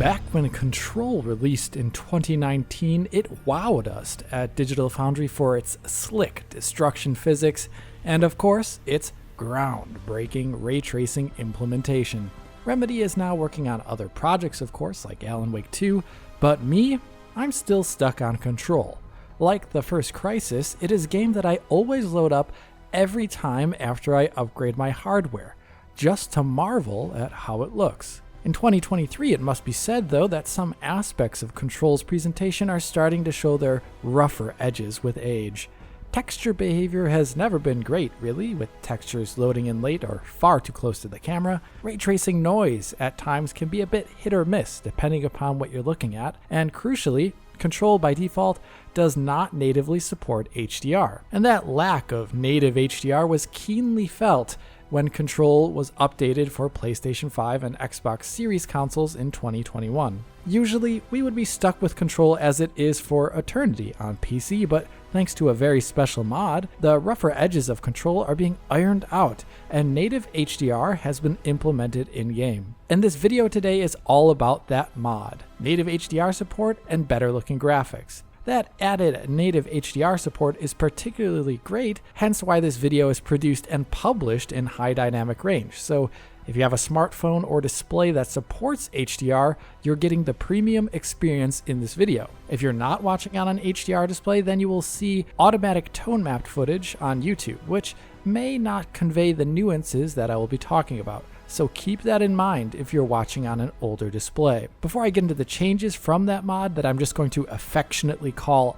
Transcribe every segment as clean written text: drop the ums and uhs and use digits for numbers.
Back when Control released in 2019, it wowed us at Digital Foundry for its slick destruction physics and, of course, its groundbreaking ray tracing implementation. Remedy is now working on other projects, of course, like Alan Wake 2, but me, I'm still stuck on Control. Like the first Crysis, it is a game that I always load up every time after I upgrade my hardware, just to marvel at how it looks. In 2023, it must be said, though, that some aspects of Control's presentation are starting to show their rougher edges with age. Texture behavior has never been great, really, with textures loading in late or far too close to the camera. Ray tracing noise at times can be a bit hit or miss, depending upon what you're looking at, and crucially, Control by default does not natively support HDR. And that lack of native HDR was keenly felt when Control was updated for PlayStation 5 and Xbox Series consoles in 2021. Usually, we would be stuck with Control as it is for eternity on PC, but thanks to a very special mod, the rougher edges of Control are being ironed out, and native HDR has been implemented in-game. And this video today is all about that mod, native HDR support and better looking graphics. That added native HDR support is particularly great, hence why this video is produced and published in high dynamic range. So if you have a smartphone or display that supports HDR, you're getting the premium experience in this video. If you're not watching on an HDR display, then you will see automatic tone mapped footage on YouTube, which may not convey the nuances that I will be talking about. So keep that in mind if you're watching on an older display. Before I get into the changes from that mod that I'm just going to affectionately call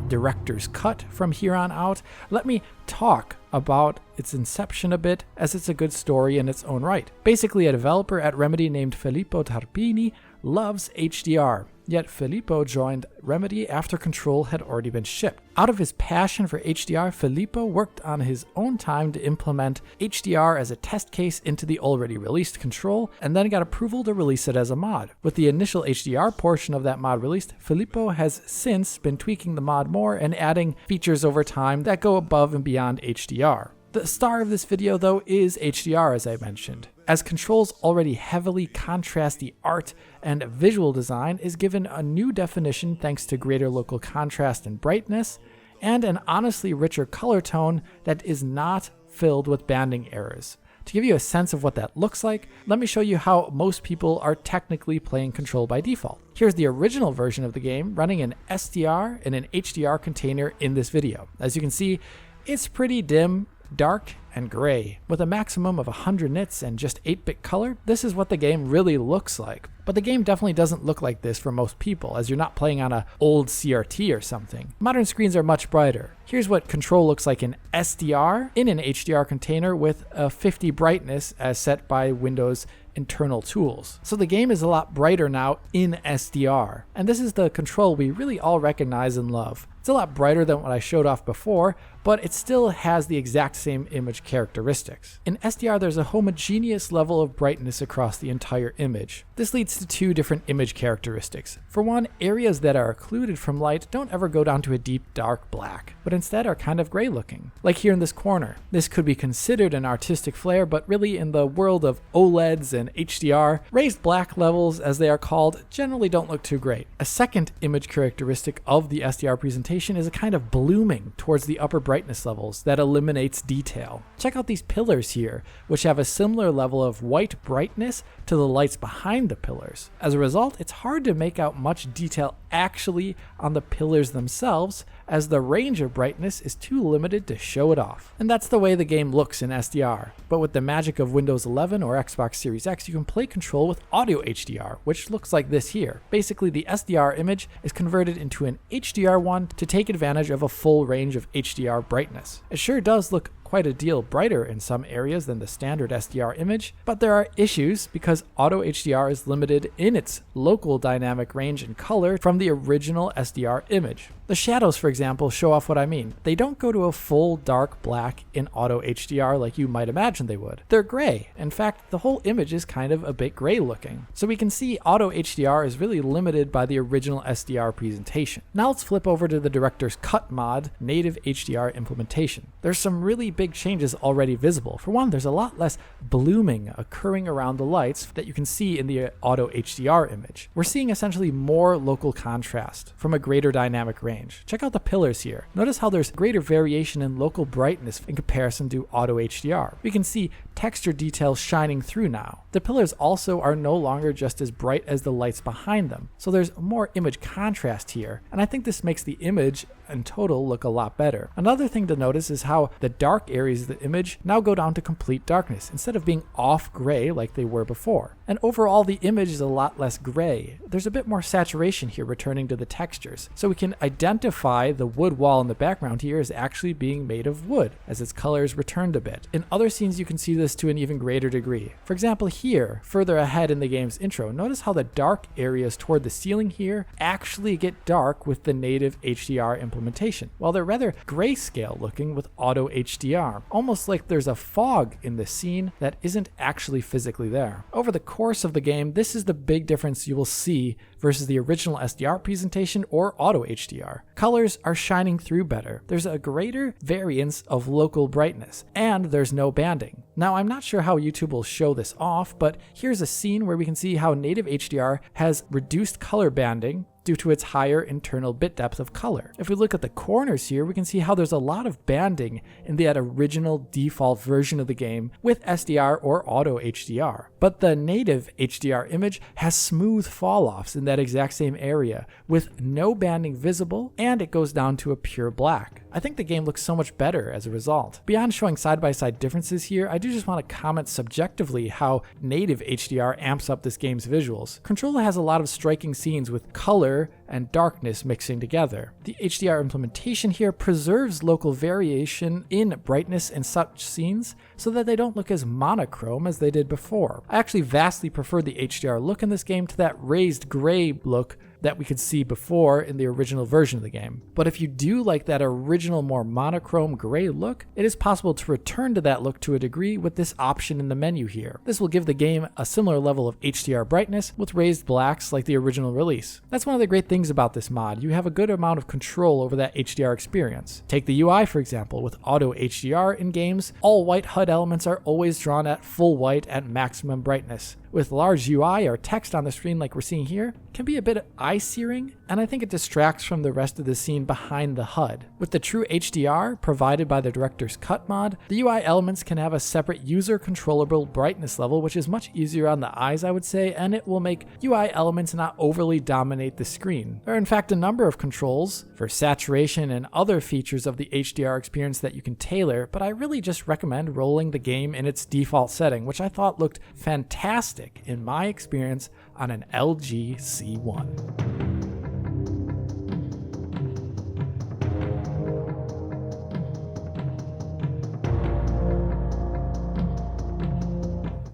Director's Cut from here on out, let me talk about its inception a bit, as it's a good story in its own right. Basically, a developer at Remedy named Filippo Tarpini loves HDR, yet Filippo joined Remedy after Control had already been shipped. Out of his passion for HDR, Filippo worked on his own time to implement HDR as a test case into the already released Control, and then got approval to release it as a mod. With the initial HDR portion of that mod released, Filippo has since been tweaking the mod more and adding features over time that go above and beyond HDR. The star of this video, though, is HDR, as I mentioned, as Control's already heavily contrasty art and visual design is given a new definition thanks to greater local contrast and brightness, and an honestly richer color tone that is not filled with banding errors. To give you a sense of what that looks like, let me show you how most people are technically playing Control by default. Here's the original version of the game running an SDR and an HDR container in this video. As you can see, it's pretty dim, dark, and gray. With a maximum of 100 nits and just 8-bit color, this is what the game really looks like. But the game definitely doesn't look like this for most people, as you're not playing on an old CRT or something. Modern screens are much brighter. Here's what Control looks like in SDR in an HDR container with a 50 brightness as set by Windows internal tools. So the game is a lot brighter now in SDR. And this is the Control we really all recognize and love. It's a lot brighter than what I showed off before, but it still has the exact same image characteristics. In SDR, there's a homogeneous level of brightness across the entire image. This leads to two different image characteristics. For one, areas that are occluded from light don't ever go down to a deep dark black, but instead are kind of gray looking. Like here in this corner. This could be considered an artistic flair, but really in the world of OLEDs and HDR, raised black levels, as they are called, generally don't look too great. A second image characteristic of the SDR presentation is a kind of blooming towards the upper brightness levels that eliminates detail. Check out these pillars here, which have a similar level of white brightness to the lights behind the pillars. As a result, it's hard to make out much detail actually on the pillars themselves, as the range of brightness is too limited to show it off. And that's the way the game looks in SDR. But with the magic of Windows 11 or Xbox Series X, you can play Control with Auto HDR, which looks like this here. Basically, the SDR image is converted into an HDR one to take advantage of a full range of HDR brightness. It sure does look quite a deal brighter in some areas than the standard SDR image, but there are issues because Auto HDR is limited in its local dynamic range and color from the original SDR image. The shadows, for example, show off what I mean. They don't go to a full dark black in Auto HDR like you might imagine they would. They're gray. In fact, the whole image is kind of a bit gray looking. So we can see Auto HDR is really limited by the original SDR presentation. Now let's flip over to the Director's Cut mod native HDR implementation. There's some really big changes already visible. For one, there's a lot less blooming occurring around the lights that you can see in the Auto HDR image. We're seeing essentially more local contrast from a greater dynamic range. Check out the pillars here. Notice how there's greater variation in local brightness in comparison to Auto HDR. We can see texture details shining through now. The pillars also are no longer just as bright as the lights behind them, so there's more image contrast here, and I think this makes the image in total look a lot better. Another thing to notice is how the dark areas of the image now go down to complete darkness instead of being off gray like they were before. And overall the image is a lot less gray. There's a bit more saturation here returning to the textures, so we can identify the wood wall in the background here as actually being made of wood as its colors returned a bit. In other scenes you can see this to an even greater degree. For example here, further ahead in the game's intro, notice how the dark areas toward the ceiling here actually get dark with the native HDR implementation, while they're rather grayscale looking with Auto HDR, almost like there's a fog in the scene that isn't actually physically there. Over the course of the game, this is the big difference you will see versus the original SDR presentation or Auto HDR. Colors are shining through better, there's a greater variance of local brightness, and there's no banding. Now I'm not sure how YouTube will show this off, but here's a scene where we can see how native HDR has reduced color banding due to its higher internal bit depth of color. If we look at the corners here, we can see how there's a lot of banding in that original default version of the game with SDR or Auto HDR. But the native HDR image has smooth fall-offs in that exact same area with no banding visible, and it goes down to a pure black. I think the game looks so much better as a result. Beyond showing side-by-side differences here, I do just want to comment subjectively how native HDR amps up this game's visuals. Control has a lot of striking scenes with color and darkness mixing together. The HDR implementation here preserves local variation in brightness in such scenes so that they don't look as monochrome as they did before. I actually vastly prefer the HDR look in this game to that raised gray look that we could see before in the original version of the game. But if you do like that original more monochrome gray look, it is possible to return to that look to a degree with this option in the menu here. This will give the game a similar level of HDR brightness with raised blacks like the original release. That's one of the great things about this mod. You have a good amount of control over that HDR experience. Take the UI for example. With Auto HDR in games, all white HUD elements are always drawn at full white at maximum brightness. With large UI or text on the screen like we're seeing here, can be a bit eye-searing, and I think it distracts from the rest of the scene behind the HUD. With the true HDR provided by the Director's Cut mod, the UI elements can have a separate user-controllable brightness level, which is much easier on the eyes, I would say, and it will make UI elements not overly dominate the screen. There are in fact a number of controls for saturation and other features of the HDR experience that you can tailor, but I really just recommend rolling the game in its default setting, which I thought looked fantastic in my experience on an LG C1.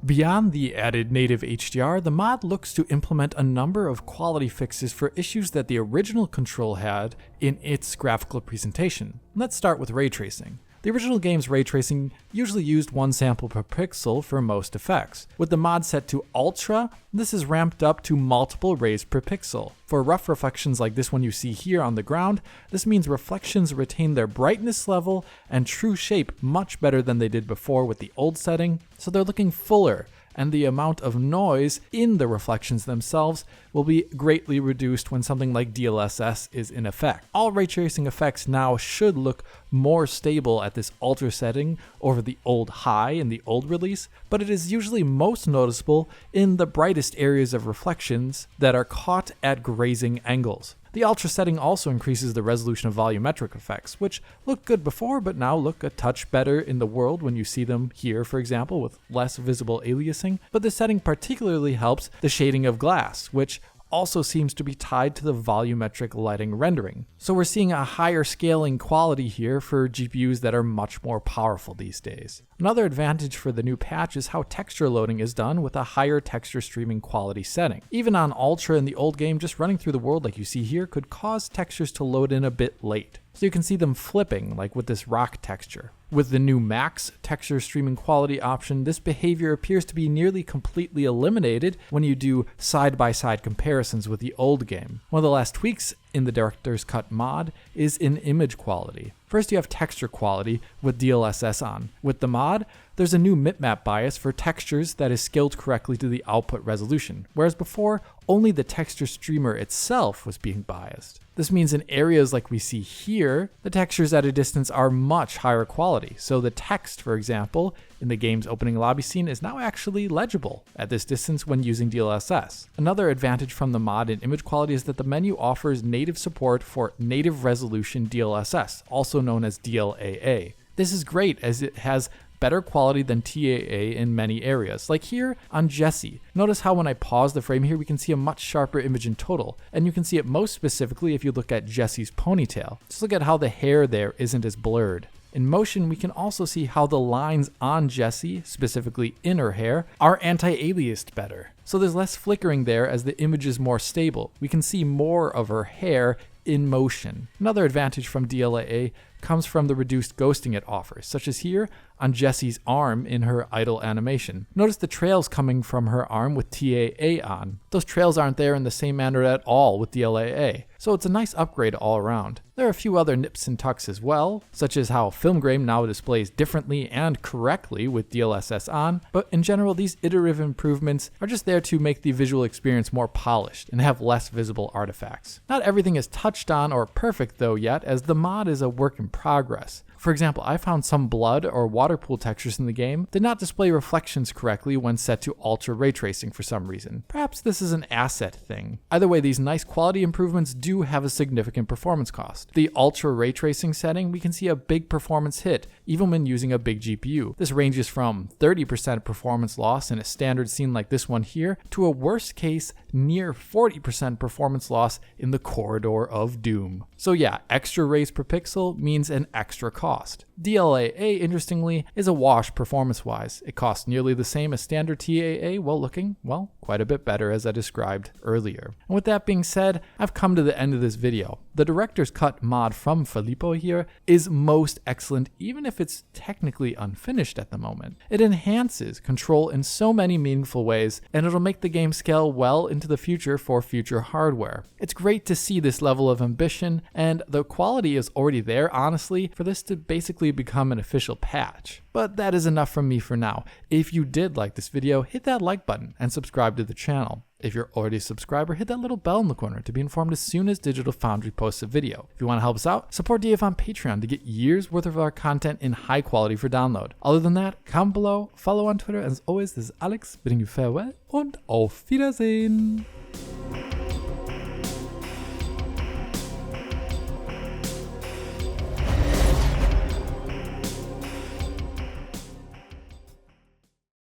Beyond the added native HDR, the mod looks to implement a number of quality fixes for issues that the original Control had in its graphical presentation. Let's start with ray tracing. The original game's ray tracing usually used one sample per pixel for most effects. With the mod set to Ultra, this is ramped up to multiple rays per pixel. For rough reflections like this one you see here on the ground, this means reflections retain their brightness level and true shape much better than they did before with the old setting, so they're looking fuller, and the amount of noise in the reflections themselves will be greatly reduced when something like DLSS is in effect. All ray tracing effects now should look more stable at this Ultra setting over the old High in the old release, but it is usually most noticeable in the brightest areas of reflections that are caught at grazing angles. The Ultra setting also increases the resolution of volumetric effects, which looked good before but now look a touch better in the world when you see them here, for example, with less visible aliasing. But this setting particularly helps the shading of glass, which also seems to be tied to the volumetric lighting rendering. So we're seeing a higher scaling quality here for GPUs that are much more powerful these days. Another advantage for the new patch is how texture loading is done with a higher texture streaming quality setting. Even on Ultra in the old game, just running through the world like you see here could cause textures to load in a bit late. So you can see them flipping, like with this rock texture. With the new Max texture streaming quality option, this behavior appears to be nearly completely eliminated when you do side-by-side comparisons with the old game. One of the last tweaks in the Director's Cut mod is in image quality. First, you have texture quality with DLSS on. With the mod, there's a new bitmap bias for textures that is scaled correctly to the output resolution, whereas before, only the texture streamer itself was being biased. This means in areas like we see here, the textures at a distance are much higher quality. So the text, for example, in the game's opening lobby scene is now actually legible at this distance when using DLSS. Another advantage from the mod in image quality is that the menu offers native support for native resolution DLSS, also known as DLAA. This is great as it has better quality than TAA in many areas. Like here on Jessie. Notice how when I pause the frame here, we can see a much sharper image in total. And you can see it most specifically if you look at Jessie's ponytail. Just look at how the hair there isn't as blurred. In motion, we can also see how the lines on Jessie, specifically in her hair, are anti-aliased better. So there's less flickering there as the image is more stable. We can see more of her hair in motion. Another advantage from DLAA comes from the reduced ghosting it offers, such as here on Jessie's arm in her idle animation. Notice the trails coming from her arm with TAA on. Those trails aren't there in the same manner at all with DLAA, so it's a nice upgrade all around. There are a few other nips and tucks as well, such as how film grain now displays differently and correctly with DLSS on, but in general these iterative improvements are just there to make the visual experience more polished and have less visible artifacts. Not everything is touched on or perfect though yet, as the mod is a work in progress. For example, I found some blood or water pool textures in the game did not display reflections correctly when set to ultra ray tracing for some reason. Perhaps this is an asset thing. Either way, these nice quality improvements do have a significant performance cost. The ultra ray tracing setting, we can see a big performance hit even when using a big GPU. This ranges from 30% performance loss in a standard scene like this one here to a worst case near 40% performance loss in the corridor of doom. So yeah, extra rays per pixel means an extra cost. DLAA, interestingly, is a wash performance-wise. It costs nearly the same as standard TAA while looking, well, quite a bit better as I described earlier. And with that being said, I've come to the end of this video. The director's cut mod from Filippo here is most excellent, even if it's technically unfinished at the moment. It enhances control in so many meaningful ways, and it'll make the game scale well into the future for future hardware. It's great to see this level of ambition, and the quality is already there, honestly, for this to basically become an official patch. But that is enough from me for now. If you did like this video, hit that like button and subscribe to the channel. If you're already a subscriber, hit that little bell in the corner to be informed as soon as Digital Foundry posts a video. If you want to help us out, support DF on Patreon to get years worth of our content in high quality for download. Other than that, comment below, follow on Twitter. As always, this is Alex bidding you farewell und auf Wiedersehen.